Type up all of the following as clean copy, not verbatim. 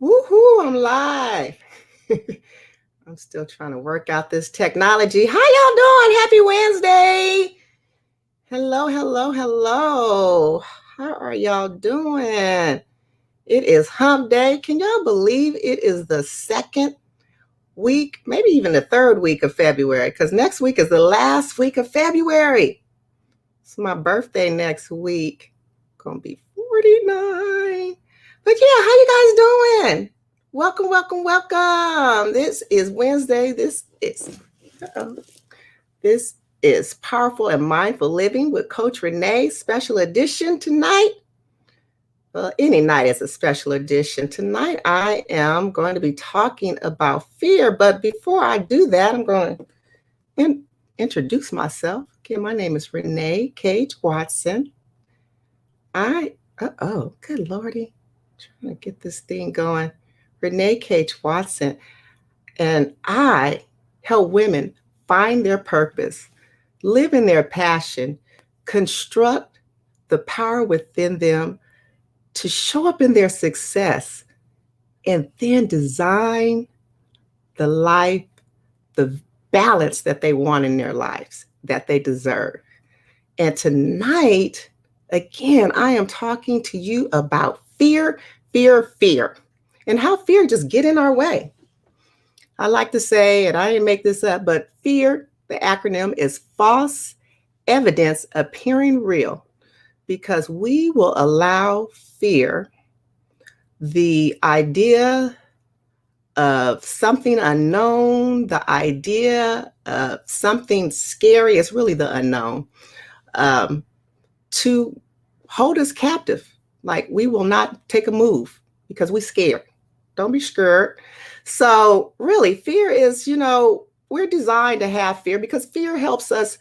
Woohoo, I'm live. I'm still trying to work out this technology. How y'all doing? Happy Wednesday. Hello, hello, hello. How are y'all doing? It is hump day. Can y'all believe it is the second week, maybe even the third week of February? Because next week is the last week of February. It's my birthday next week. Gonna be 49. But yeah, how you guys doing? Welcome, welcome, welcome. This is Wednesday. This is Powerful and Mindful Living with Coach Renee. Special edition tonight. Well, any night is a special edition. Tonight I am going to be talking about fear. But before I do that, I'm going to introduce myself. Okay, my name is Renee Cage Watson. Good Lordy. Trying to get this thing going. Renee Cage Watson. And I help women find their purpose, live in their passion, construct the power within them to show up in their success, and then design the life, the balance that they want in their lives, that they deserve. And tonight, again, I am talking to you about fear, and how fear just get in our way. I like to say, and I didn't make this up, but fear, the acronym is false evidence appearing real, because we will allow fear, the idea of something unknown, the idea of something scary, is really the unknown, to hold us captive. Like, we will not take a move because we're scared. Don't be scared. So really, fear is, we're designed to have fear because fear helps us,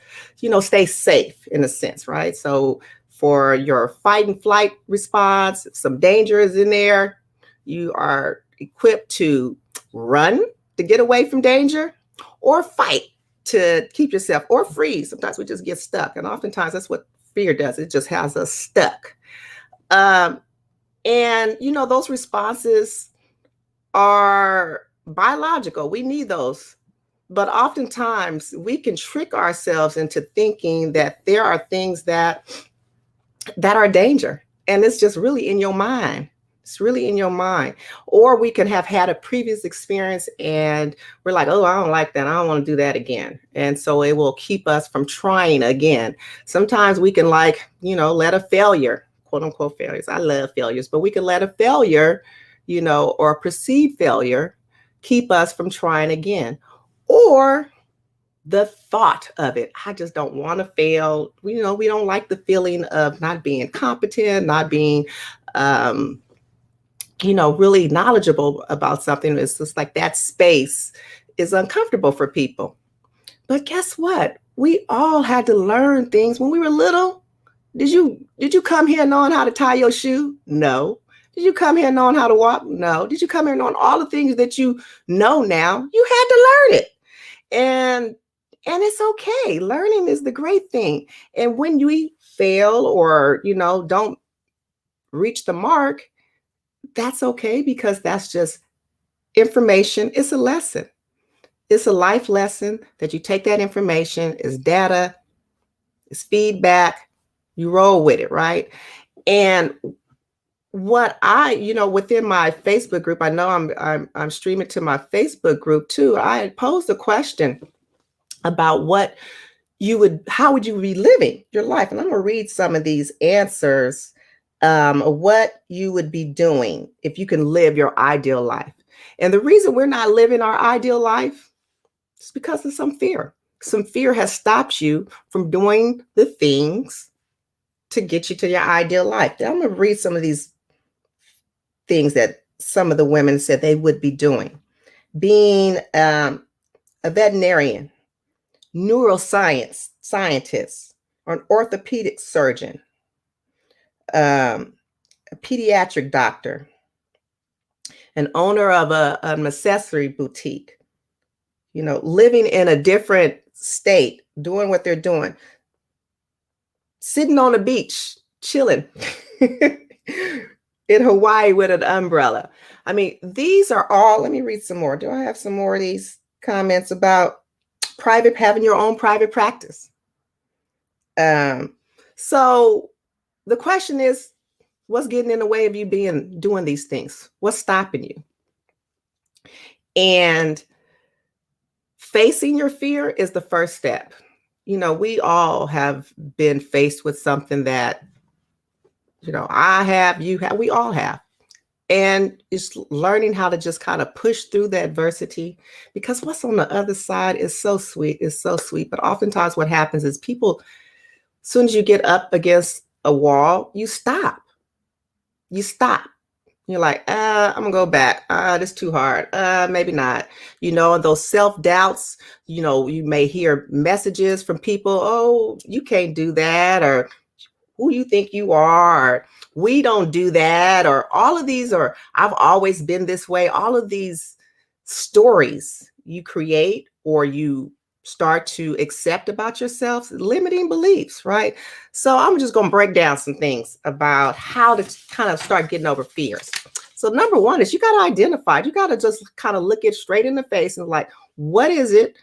stay safe in a sense, right? So for your fight and flight response, if some danger is in there, you are equipped to run to get away from danger, or fight to keep yourself, or freeze. Sometimes we just get stuck. And oftentimes that's what fear does. It just has us stuck. And, those responses are biological. We need those. But oftentimes we can trick ourselves into thinking that there are things that are danger. And it's just really in your mind. It's really in your mind. Or we can have had a previous experience and we're like, oh, I don't like that. I don't want to do that again. And so it will keep us from trying again. Sometimes we can let a failure, quote unquote failures. I love failures, but we can let a failure, or a perceived failure keep us from trying again. Or the thought of it. I just don't want to fail. We don't like the feeling of not being competent, not being, really knowledgeable about something. It's just like that space is uncomfortable for people. But guess what? We all had to learn things when we were little. Did you come here knowing how to tie your shoe? No. Did you come here knowing how to walk? No. Did you come here knowing all the things that you know now? You had to learn it. And it's okay. Learning is the great thing. And when you fail or, don't reach the mark, that's okay, because that's just information. It's a lesson. It's a life lesson that you take that information, is data, it's feedback, you roll with it, right? And what within my Facebook group, I know I'm streaming to my Facebook group too. I had posed a question about how would you be living your life? And I'm going to read some of these answers, what you would be doing if you can live your ideal life. And the reason we're not living our ideal life is because of some fear. Some fear has stopped you from doing the things to get you to your ideal life. Now, I'm going to read some of these things that some of the women said they would be doing. Being a veterinarian, scientist, or an orthopedic surgeon, a pediatric doctor, an owner of an accessory boutique, living in a different state, doing what they're doing, sitting on a beach, chilling, in Hawaii with an umbrella. I mean, these are all, let me read some more. Do I have some more of these comments about having your own private practice? Um, so the question is, what's getting in the way of you doing these things? What's stopping you? And facing your fear is the first step. We all have been faced with something that, I have, you have, we all have. And it's learning how to just kind of push through the adversity, because what's on the other side is so sweet. It's so sweet. But oftentimes what happens is people, as soon as you get up against a wall, you stop. You stop. You're like, I'm gonna go back. This too hard. Maybe not. And those self-doubts, you may hear messages from people, oh, you can't do that, or who you think you are, or we don't do that, or all of these, or I've always been this way. All of these stories you create or you start to accept about yourself, limiting beliefs, right? So I'm just going to break down some things about how to kind of start getting over fears. So number one is you got to identify, you got to just kind of look it straight in the face and like, what is it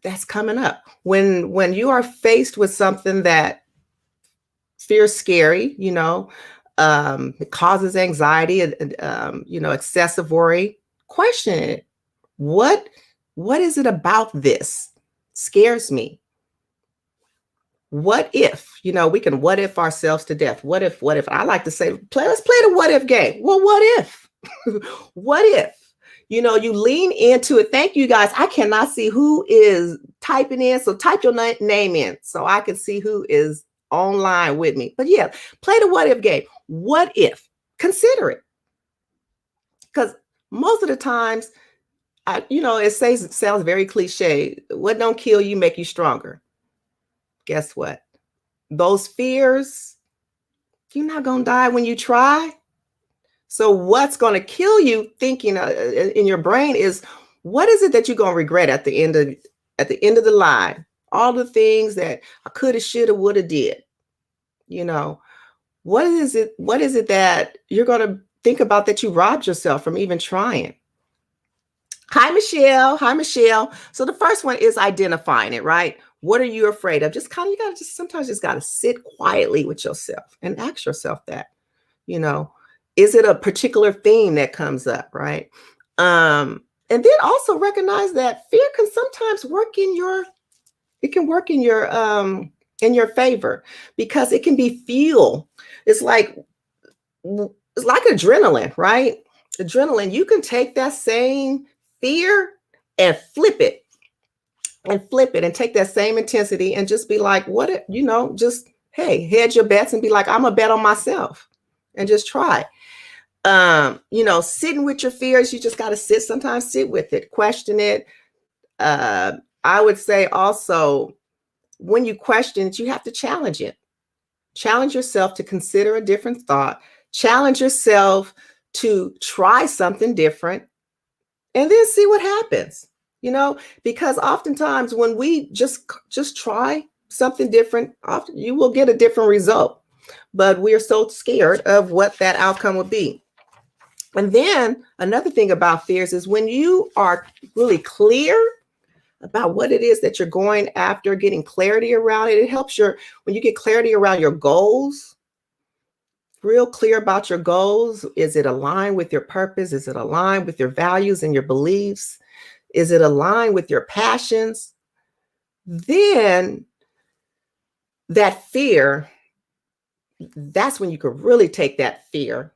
that's coming up when you are faced with something that feels scary, it causes anxiety and excessive worry? Question it. What is it about this scares me? What if, we can what if ourselves to death? What if? I like to say, let's play the what if game. Well, what if? What if? You lean into it. Thank you guys. I cannot see who is typing in. So type your name in so I can see who is online with me. But yeah, play the what if game. What if? Consider it. Because most of the times, it sounds very cliche. What don't kill you make you stronger. Guess what? Those fears, you're not going to die when you try. So what's going to kill you thinking in your brain is, what is it that you're going to regret at the end of the line? All the things that I coulda, shoulda, woulda did. What is it that you're going to think about that you robbed yourself from even trying? Hi, Michelle. Hi, Michelle. So the first one is identifying it, right? What are you afraid of? Just kind of, sometimes just got to sit quietly with yourself and ask yourself that, is it a particular theme that comes up, right? And then also recognize that fear can sometimes work in your favor, because it can be fuel. It's like adrenaline, right? Adrenaline, you can take that same fear and flip it and take that same intensity and just be like, just, hey, hedge your bets and be like, I'm a bet on myself and just try. Sitting with your fears, you just got to sit with it, question it. I would say also, when you question it, you have to challenge it. Challenge yourself to consider a different thought. Challenge yourself to try something different and then see what happens, because oftentimes when we just try something different, often you will get a different result, but we are so scared of what that outcome would be. And then another thing about fears is when you are really clear about what it is that you're going after, getting clarity around it. It helps when you get clarity around your goals, real clear about your goals. Is it aligned with your purpose? Is it aligned with your values and your beliefs? Is it aligned with your passions? Then that fear, that's when you could really take that fear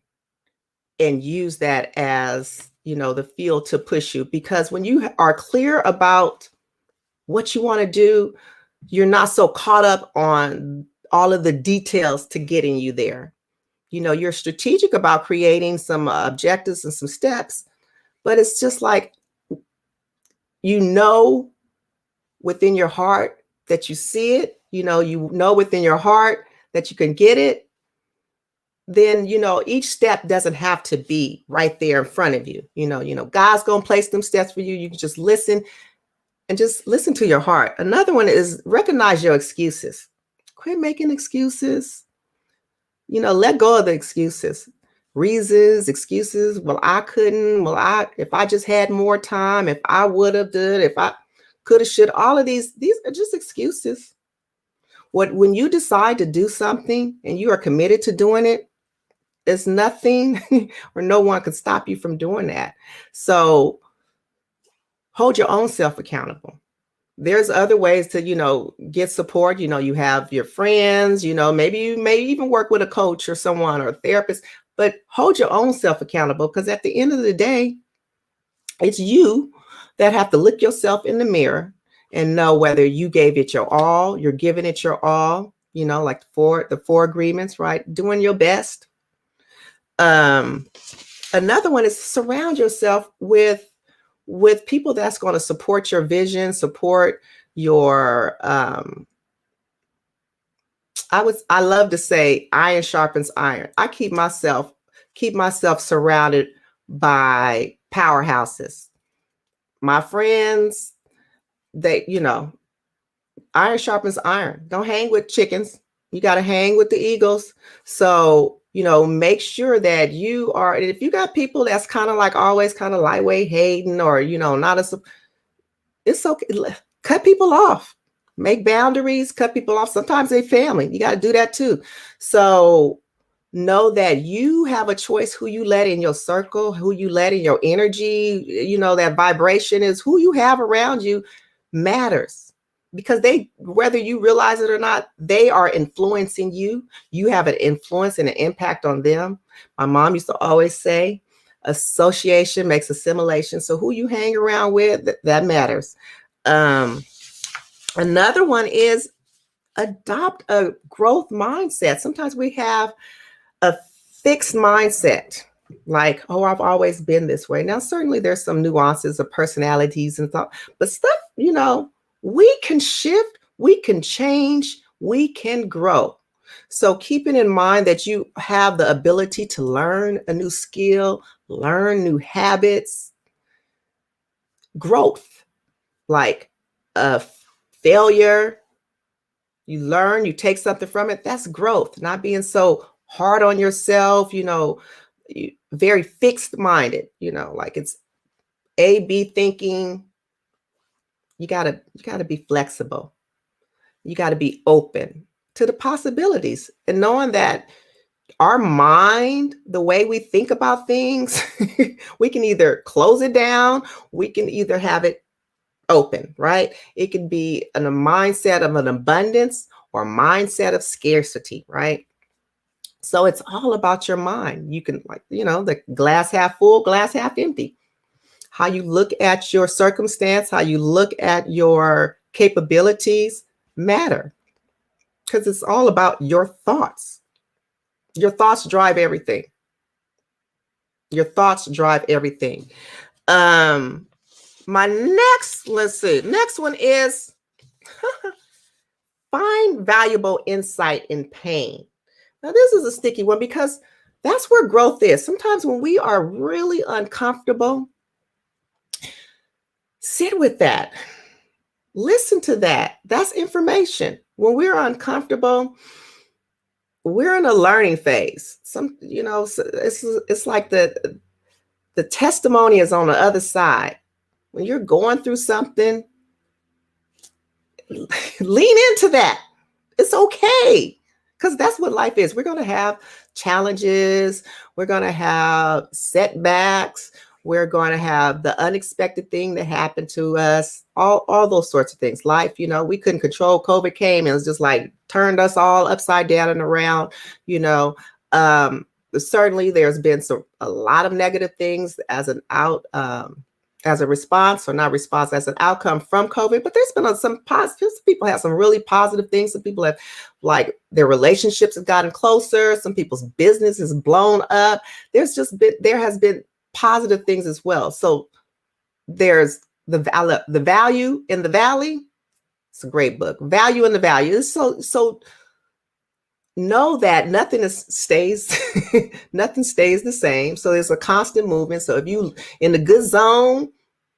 and use that as, the fuel to push you. Because when you are clear about what you want to do, you're not so caught up on all of the details to getting you there. You're strategic about creating some objectives and some steps, but it's just like, within your heart that you see it, within your heart that you can get it. Then, each step doesn't have to be right there in front of you. God's going to place them steps for you. You can just listen and just listen to your heart. Another one is recognize your excuses. Quit making excuses. let go of the excuses, reasons, excuses. Well, I couldn't. Well, if I just had more time, if I would have done, if I could have, should, all of these are just excuses. When you decide to do something and you are committed to doing it, there's nothing or no one can stop you from doing that. So hold your own self accountable. There's other ways to, get support. You have your friends, maybe you may even work with a coach or someone or a therapist, but hold your own self accountable, because at the end of the day, it's you that have to look yourself in the mirror and know whether you gave it your all, you're giving it your all, like the four agreements, right? Doing your best. Another one is surround yourself with people that's going to support your vision, support your I love to say iron sharpens iron. I keep myself surrounded by powerhouses. My friends, they, iron sharpens iron. Don't hang with chickens. You got to hang with the eagles. So, make sure that you are, and if you got people that's kind of like always kind of lightweight hating, or, not it's okay. Cut people off, make boundaries, cut people off. Sometimes they family. You got to do that too. So know that you have a choice who you let in your circle, who you let in your energy. That vibration is who you have around you matters, because whether you realize it or not, they are influencing you. You have an influence and an impact on them. My mom used to always say, association makes assimilation. So who you hang around with, that matters. Another one is adopt a growth mindset. Sometimes we have a fixed mindset, like, oh, I've always been this way. Now, certainly there's some nuances of personalities and stuff, but stuff, we can shift, we can change, we can grow. So keeping in mind that you have the ability to learn a new skill, learn new habits, growth, like a failure, you learn, you take something from it, that's growth. Not being so hard on yourself, very fixed minded, like it's A-B thinking. You gotta be flexible. You gotta be open to the possibilities, and knowing that our mind, the way we think about things, we can either close it down, we can either have it open, right? It can be a mindset of an abundance or a mindset of scarcity, right? So it's all about your mind. You can, like, the glass half full, glass half empty. How you look at your circumstance, how you look at your capabilities matter, because it's all about your thoughts. Your thoughts drive everything. Your thoughts drive everything. My next one is find valuable insight in pain. Now, this is a sticky one, because that's where growth is. Sometimes when we are really uncomfortable, sit with that. Listen to that. That's information. When we're uncomfortable, we're in a learning phase. It's like the testimony is on the other side. When you're going through something, lean into that. It's okay, because that's what life is. We're going to have challenges. We're going to have setbacks. We're going to have the unexpected thing that happened to us, all those sorts of things. Life, we couldn't control. COVID came and it was just like turned us all upside down and around, Certainly there's been a lot of negative things as a response, or not response, as an outcome from COVID. But there's been some positive. Some people have some really positive things. Some people have, like, their relationships have gotten closer. Some people's business is blown up. There has been positive things as well. So there's the value in the valley. It's a great book. Value in the Value. So know that nothing stays the same. So there's a constant movement. So if you in the good zone,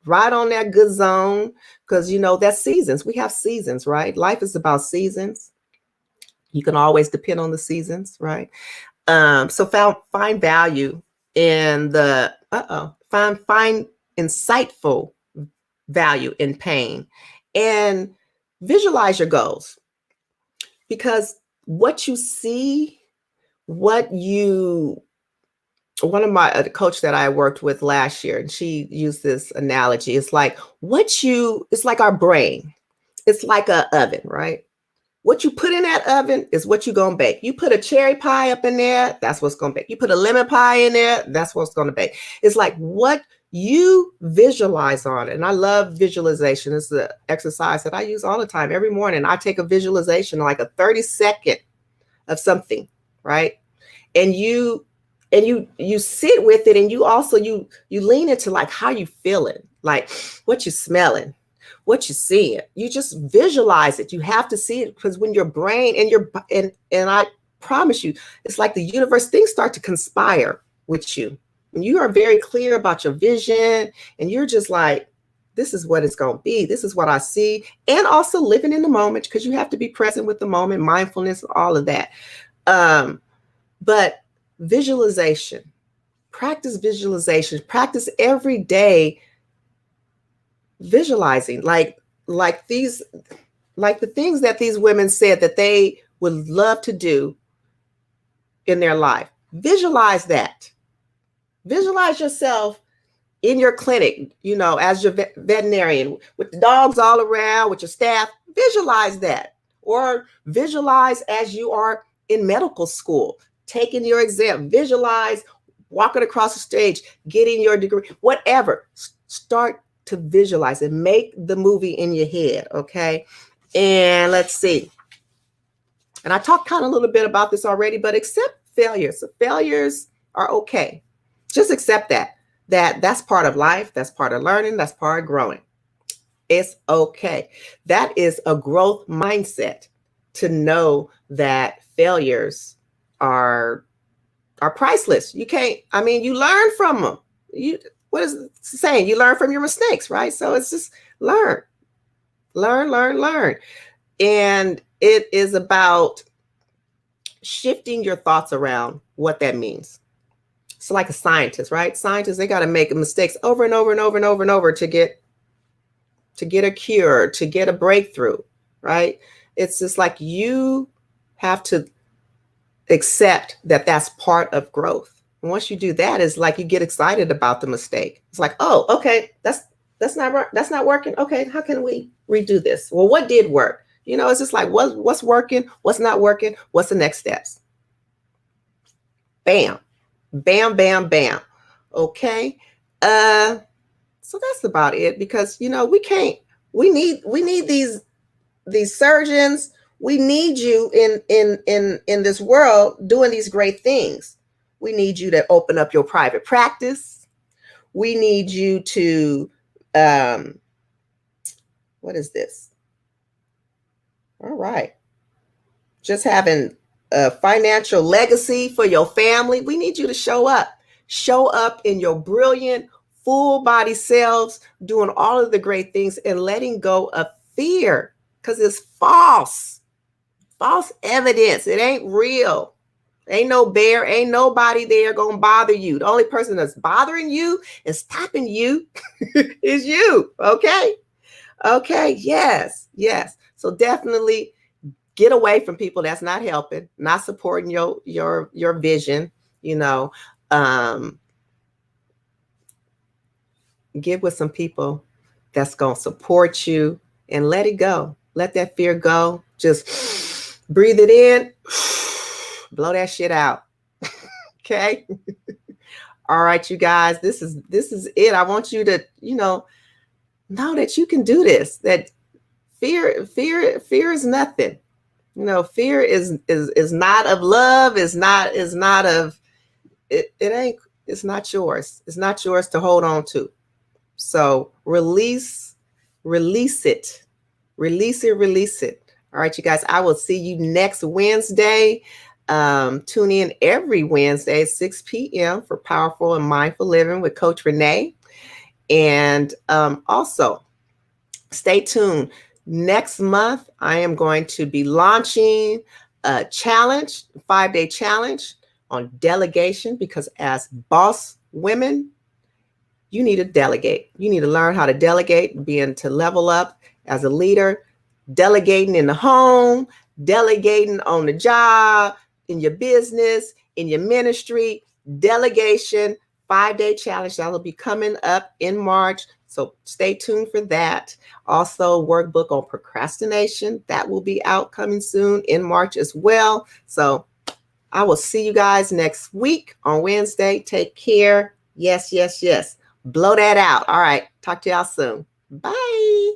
right on that good zone, because that's seasons. We have seasons, right? Life is about seasons. You can always depend on the seasons, right? So find value in the find insightful value in pain, and visualize your goals, because what you see, what you one of my coach that I worked with last year, and she used this analogy. It's like it's like our brain. It's like a oven, right? What you put in that oven is what you're gonna bake. You put a cherry pie up in there, that's what's gonna bake. You put a lemon pie in there, that's what's gonna bake. It's like what you visualize on it. And I love visualization. It's the exercise that I use all the time. Every morning, I take a visualization, like a 30-second of something, right? And you sit with it, and you also you lean into like how you feeling, like what you smelling, what you seeing. You just visualize it. You have to see it, because when your brain and I promise you, it's like the universe, things start to conspire with you. When you are very clear about your vision, and you're just like, this is what it's going to be. This is what I see. And also living in the moment, because you have to be present with the moment, mindfulness, all of that. But visualization, practice visualization, practice every day visualizing, like the things that these women said that they would love to do in their life. Visualize that. Visualize yourself in your clinic, as your veterinarian, with the dogs all around, with your staff. Visualize that. Or visualize as you are in medical school, taking your exam. Visualize walking across the stage, getting your degree, whatever. Start to visualize and make the movie in your head, okay? And let's see. And I talked kind of a little bit about this already, but accept failures. So failures are okay. Just accept that's part of life. That's part of learning. That's part of growing. It's okay. That is a growth mindset, to know that failures are priceless. You learn from them. What is it saying? You learn from your mistakes, right? So it's just learn. And it is about shifting your thoughts around what that means. So like a scientist, right? Scientists, they got to make mistakes over and over and over and over and over to get a cure, to get a breakthrough, right? It's just like you have to accept that that's part of growth. And once you do that, it's like you get excited about the mistake. It's like, oh, okay, that's not working. Okay, how can we redo this? Well, what did work? It's just like what's working, what's not working, what's the next steps? Bam, bam, bam, bam. Okay. So that's about it, because we need these surgeons. We need you in this world doing these great things. We need you to open up your private practice. We need you to, what is this? All right. Just having a financial legacy for your family. We need you to show up in your brilliant, full body selves, doing all of the great things and letting go of fear, because it's false evidence. It ain't real. Ain't no bear, ain't nobody there gonna bother you. The only person that's bothering you and stopping you is you. Okay. Yes. So definitely get away from people that's not helping, not supporting your vision. Get with some people that's gonna support you, and let it go. Let that fear go. Just breathe it in, blow that shit out. Okay. All right, you guys, this is it. I want you to, know that you can do this, that fear is nothing. Fear is not of love, is not of it. It's not yours. It's not yours to hold on to. So release it. Release it. All right, you guys, I will see you next Wednesday. Tune in every Wednesday at 6 p.m. for Powerful and Mindful Living with Coach Renee. And also, stay tuned. Next month, I am going to be launching a challenge, 5-day challenge on delegation, because as boss women, you need to delegate. You need to learn how to delegate, being to level up as a leader, delegating in the home, delegating on the job, in your business, in your ministry, delegation, 5-day challenge that will be coming up in March. So stay tuned for that. Also, workbook on procrastination that will be out coming soon in March as well. So I will see you guys next week on Wednesday. Take care. Yes, yes, yes. Blow that out. All right. Talk to y'all soon. Bye.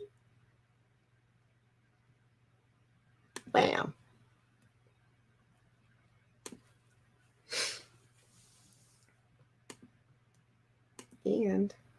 Bam. And